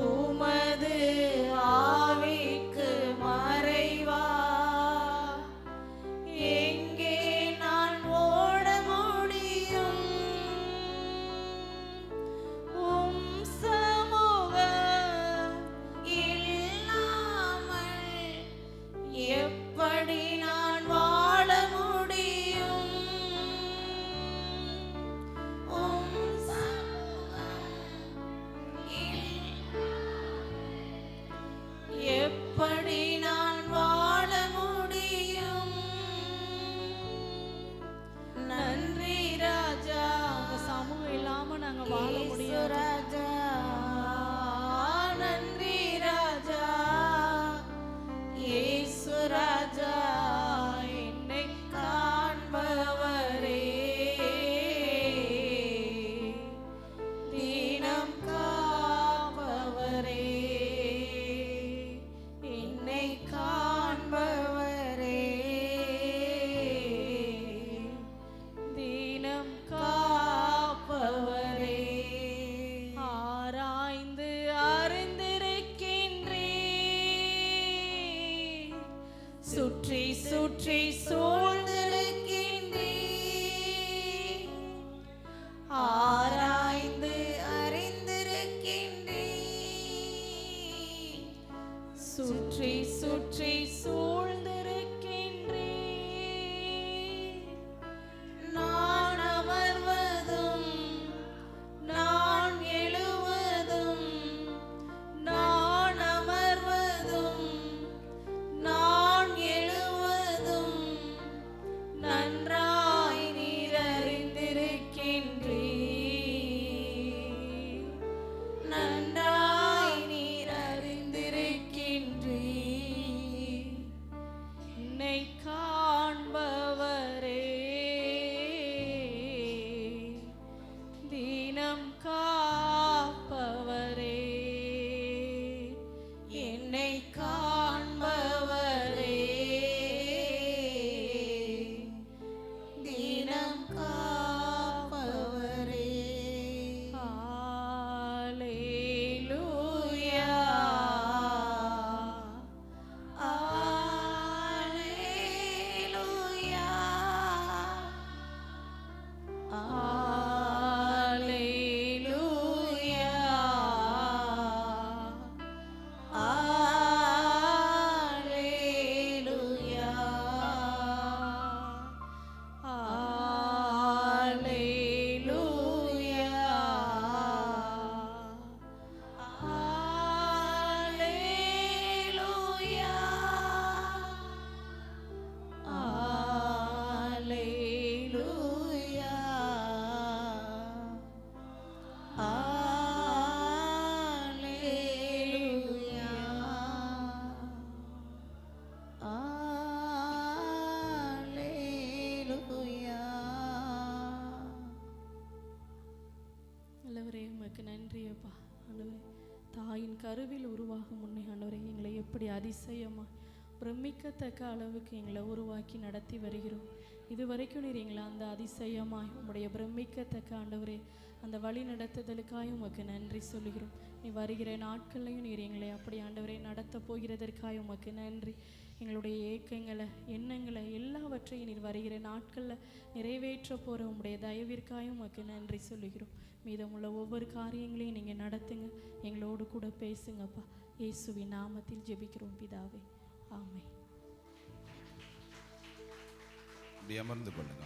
உமது ஆவிக்கு மறைவா எங்கே நான் ஓட முடியும்? உம் சமூகம் இல்லாமல் எப்படி நான் வாழ முடியும்? உம் சமூகம் எப்படி நான் வாழ முடியும்? நன்றி ராஜா உங்க சமூகம் இல்லாம நாங்க வாழ இயேசு முடியாது. ராஜா, நன்றி ராஜா இயேசு ராஜா என்னை காண்பவரே தினம் காப்பவரே. என்னை காண்பவரே தினம் காப்பவரே. ஆராய்ந்து அறிந்திருக்கின்றீர், சுற்றி சுற்றி சூழ்ந்திருக்கின்றீர். ஆராய்ந்து அறிந்திருக்கின்றீர். சுற்றி சுற்றி சூழ்ந்திருக்கின்றீர். அப்பா ஆண்டவரே, தாயின் கருவில் உருவாகும் முன்னே ஆண்டவரே எங்களை எப்படி அதிசயமா பிரமிக்கத்தக்க அளவுக்கு எங்களை உருவாக்கி நடத்தி வருகிறோம். இதுவரைக்கும் நீர் எங்களை அந்த அதிசயமாய் உம்முடைய பிரமிக்கத்தக்க ஆண்டவரே அந்த வழி நடத்துதலுக்காக உமக்கு நன்றி சொல்லுகிறோம். நீ வருகிற நாட்கள்லையும் நீர் எங்களை அப்படி ஆண்டவரே நடத்த போகிறதற்காக உமக்கு நன்றி. எங்களுடைய ஏக்கங்களை எண்ணங்களை எல்லாவற்றையும் நீர் வருகிற நாட்களில் நிறைவேற்ற போகிற உம்முடைய தயவிற்காக உமக்கு நன்றி சொல்லுகிறோம். மீதமுள்ள ஒவ்வொரு காரியங்களையும் நீங்கள் நடத்துங்க, எங்களோடு கூட பேசுங்கப்பா. இயேசுவின் நாமத்தில் ஜெபிக்கிறோம் பிதாவே, ஆமென். அமர்ந்து கொள்ளுங்க.